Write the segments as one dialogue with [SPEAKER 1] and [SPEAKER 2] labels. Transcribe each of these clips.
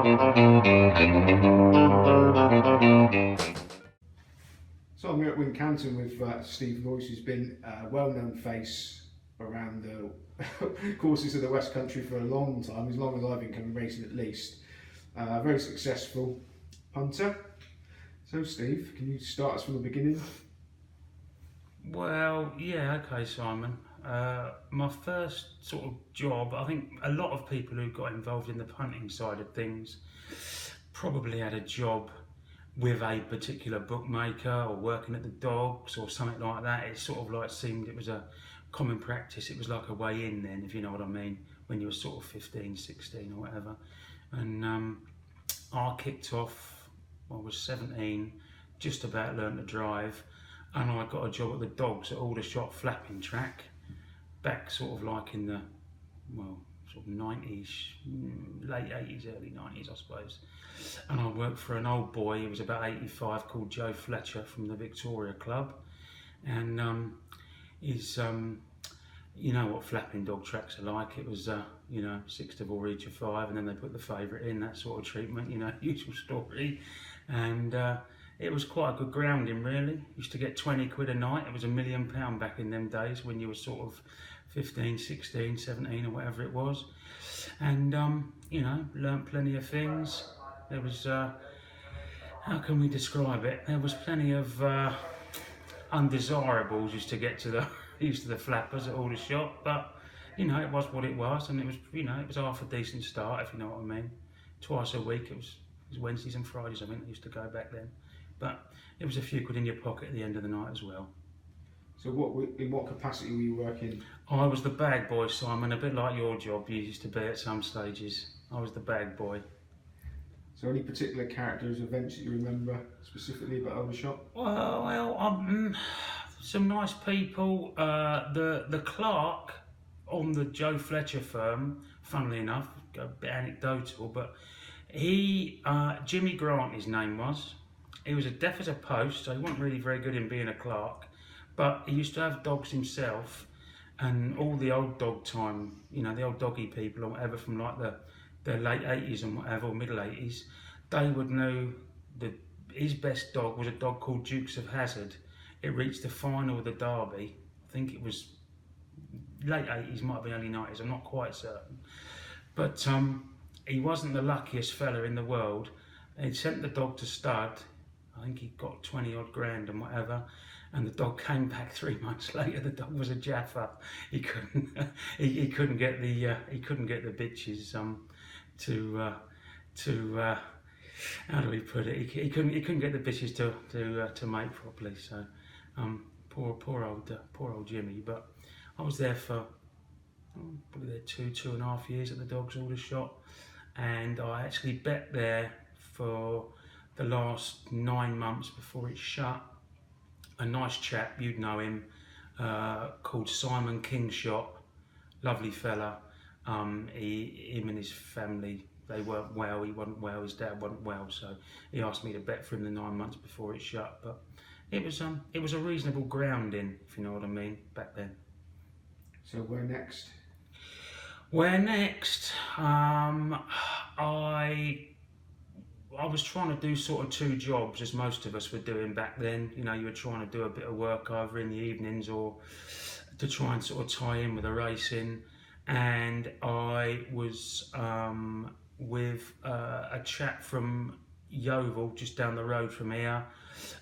[SPEAKER 1] So I'm here at Wincanton with Steve Noyce, who's been a well-known face around the courses of the West Country for a long time, as long as I've been coming racing at least. Very successful punter. So Steve, can you start us from the beginning?
[SPEAKER 2] Well, yeah, okay, Simon. My first sort of job, I think a lot of people who got involved in the punting side of things probably had a job with a particular bookmaker or working at the dogs or something like that. It sort of like seemed it was a common practice. It was like a way in then, if you know what I mean, when you were sort of 15, 16 or whatever. And I kicked off, I was 17, just about learned to drive, and I got a job at the dogs at Aldershot flapping track, back sort of like in the, well, sort of 90s, late 80s, early 90s I suppose. And I worked for an old boy, he was about 85, called Joe Fletcher from the Victoria Club. And he's, you know what flapping dog tracks are like. It was, you know, 6 to 4 each of 5, and then they put the favourite in, that sort of treatment, you know, usual story. And it was quite a good grounding really. Used to get 20 quid a night. It was £1 million back in them days when you were sort of 15, 16, 17 or whatever it was. And, you know, learnt plenty of things. There was, how can we describe it? There was plenty of undesirables used to get to the used to the flappers at Aldershot, but you know, it was what it was, and it was, you know, it was half a decent start, if you know what I mean. Twice a week, it was Wednesdays and Fridays, I think they used to go back then. But it was a few quid in your pocket at the end of the night as well.
[SPEAKER 1] So in what capacity were you working?
[SPEAKER 2] I was the bag boy, Simon, a bit like your job you used to be at some stages. I was the bag boy.
[SPEAKER 1] So any particular characters, events that you remember specifically about Aldershot?
[SPEAKER 2] Well, some nice people. The clerk on the Joe Fletcher firm, funnily enough, a bit anecdotal, but he, Jimmy Grant his name was, he was deaf as a post, so he wasn't really very good in being a clerk, but he used to have dogs himself, and all the old dog time, you know, the old doggy people or whatever from like the late 80s and whatever, or middle 80s, they would know that his best dog was a dog called Dukes of Hazzard. It reached the final of the Derby. I think it was late 80s, might have been early 90s, I'm not quite certain. But he wasn't the luckiest fella in the world. He'd sent the dog to stud. I think he got 20 odd grand and whatever. And the dog came back 3 months later. The dog was a jaffer. He couldn't. he couldn't get the. He couldn't get the bitches to. How do we put it? He couldn't get the bitches to mate properly. So, poor old Jimmy. But I was there for probably there 2.5 years at the dogs Aldershot, and I actually bet there for the last 9 months before it shut. A nice chap, you'd know him, called Simon Kingshot, lovely fella. Him and his family, they weren't well, he wasn't well, his dad wasn't well, so he asked me to bet for him the 9 months before it shut. But it was a reasonable grounding, if you know what I mean, back then.
[SPEAKER 1] So where next?
[SPEAKER 2] Where next? I was trying to do sort of 2 jobs, as most of us were doing back then. You know, you were trying to do a bit of work either in the evenings or to try and sort of tie in with the racing. And I was with a chap from Yeovil, just down the road from here,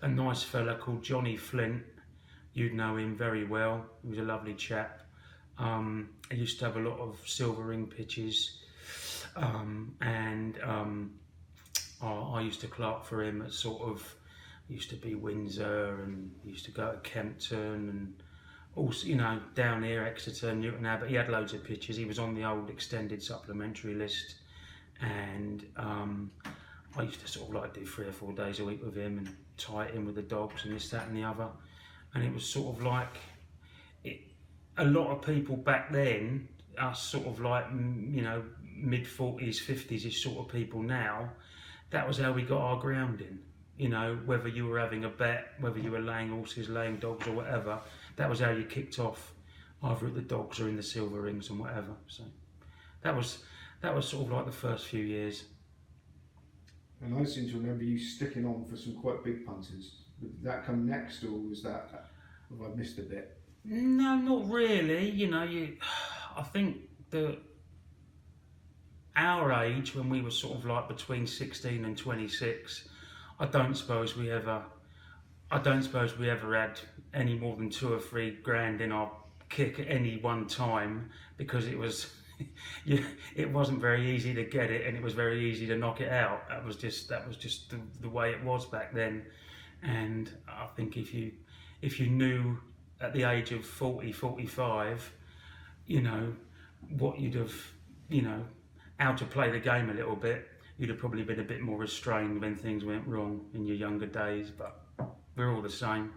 [SPEAKER 2] a nice fella called Johnny Flint. You'd know him very well. He was a lovely chap. He used to have a lot of silver ring pitches, and I used to clerk for him at sort of, used to be Windsor, and used to go to Kempton, and also, you know, down here, Exeter, Newton Abbot. He had loads of pitches. He was on the old extended supplementary list, and I used to sort of like do 3 or 4 days a week with him and tie it in with the dogs and this, that and the other. And it was sort of like, a lot of people back then, us sort of like, you know, mid-40s, 50s-ish sort of people now, that was how we got our grounding. You know, whether you were having a bet, whether you were laying horses, laying dogs or whatever, that was how you kicked off, either at the dogs or in the silver rings and whatever. So that was sort of like the first few years.
[SPEAKER 1] And I seem to remember you sticking on for some quite big punters. Did that come next, or was that, have I missed a bit?
[SPEAKER 2] No, not really. I think that our age, when we were sort of like between 16 and 26, I don't suppose we ever had any more than 2 or 3 grand in our kick at any one time, because it was it wasn't very easy to get it, and it was very easy to knock it out. That was just the way it was back then. And I think if you knew at the age of 40, 45, what you'd have, how to play the game a little bit, you'd have probably been a bit more restrained when things went wrong in your younger days. But we're all the same.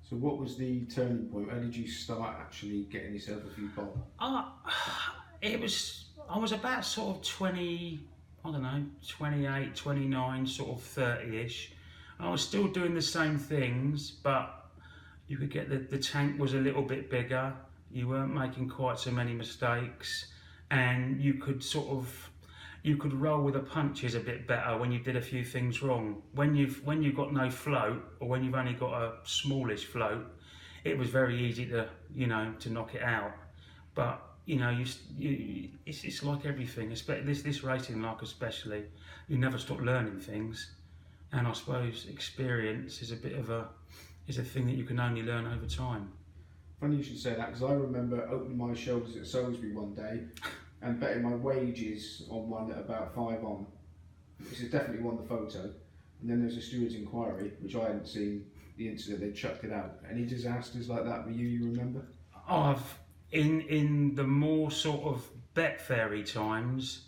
[SPEAKER 1] So what was the turning point? Where did you start actually getting yourself a few bob?
[SPEAKER 2] I was about sort of 20, I don't know, 28, 29, sort of 30-ish. I was still doing the same things, but you could get the tank was a little bit bigger. You weren't making quite so many mistakes, and you could roll with the punches a bit better when you did a few things wrong. When you've got no float, or when you've only got a smallish float, it was very easy to knock it out. But it's like everything, especially this racing, like especially, you never stop learning things, and I suppose experience is a thing that you can only learn over time.
[SPEAKER 1] Funny you should say that, because I remember opening my shoulders at Salisbury one day and betting my wages on one at about 5 on. This is definitely won the photo. And then there's a steward's inquiry, which I hadn't seen the incident, they chucked it out. Any disasters like that with you remember?
[SPEAKER 2] In the more sort of bet fairy times,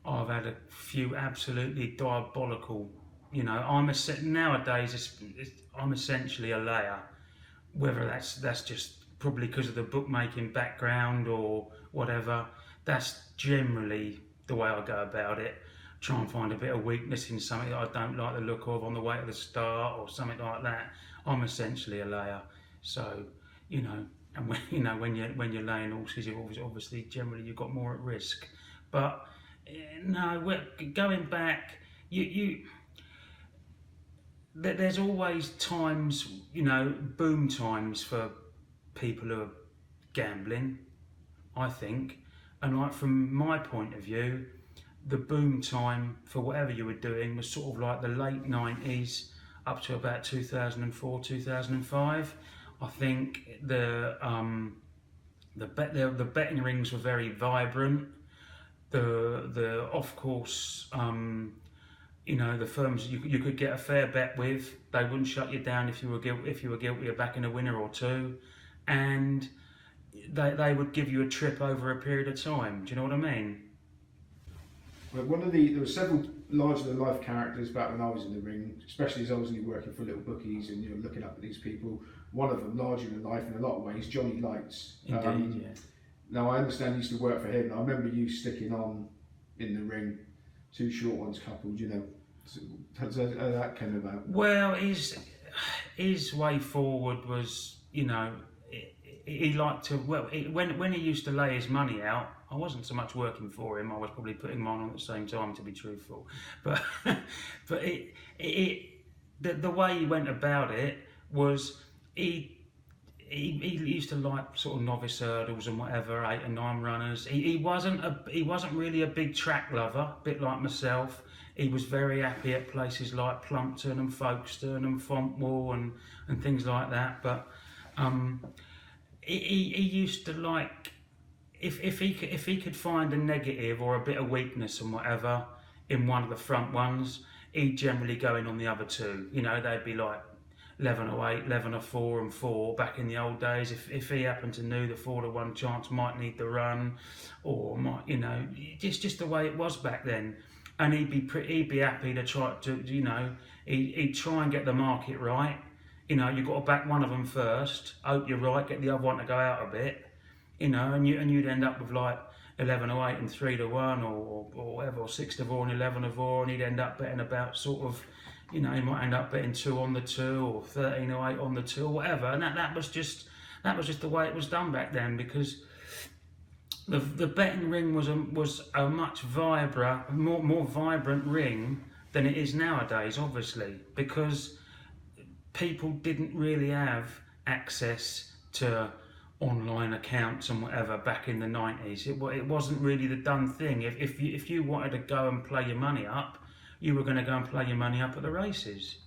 [SPEAKER 2] I've had a few absolutely diabolical. Nowadays I'm essentially a layer. Whether that's just probably because of the bookmaking background or whatever, that's generally the way I go about it. Try and find a bit of weakness in something that I don't like the look of on the way to the start or something like that. I'm essentially a layer. So, and when you're laying horses, obviously generally you've got more at risk. But no, going back, there's always times, boom times for people who are gambling, I think. And like from my point of view, the boom time for whatever you were doing was sort of like the late 90s up to about 2004, 2005. I think the betting rings were very vibrant. The off course, the firms you could get a fair bet with, they wouldn't shut you down if you were guilty of backing a winner or two, and they would give you a trip over a period of time. Do you know what I mean?
[SPEAKER 1] Well, there were several larger than life characters back when I was in the ring, especially as I was working for little bookies and looking up at these people. One of them, larger than life in a lot of ways, Johnny Lights.
[SPEAKER 2] Indeed, yeah.
[SPEAKER 1] Now I understand you used to work for him. I remember you sticking on in the ring, 2 short ones coupled. So how that came about?
[SPEAKER 2] Well, his way forward was, he liked to. Well, when he used to lay his money out, I wasn't so much working for him. I was probably putting mine on at the same time, to be truthful. But the way he went about it was he used to like sort of novice hurdles and whatever, 8 and 9 runners. He wasn't really a big track lover, a bit like myself. He was very happy at places like Punter and Folkestone and Fontwell and things like that. But he used to like, if he could find a negative or a bit of weakness and whatever in one of the front ones, he'd generally go in on the other 2. They'd be like 11-8, 11-4 and 4 back in the old days. If he happened to know the 4-1 chance might need the run, or might, just the way it was back then. And he'd be happy to try to, he'd try and get the market right. You've got to back one of them first, hope you're right, get the other one to go out a bit, and you'd end up with like 11-8 and 3-1 or whatever, or 6-4 and 11-4, and he'd end up betting about sort of, he might end up betting 2 on the 2 or 13-8 on the 2 or whatever. And that was just the way it was done back then, because The betting ring was a much more vibrant ring than it is nowadays, obviously, because people didn't really have access to online accounts and whatever back in the 90s. It wasn't really the done thing. If you wanted to go and play your money up, you were going to go and play your money up at the races.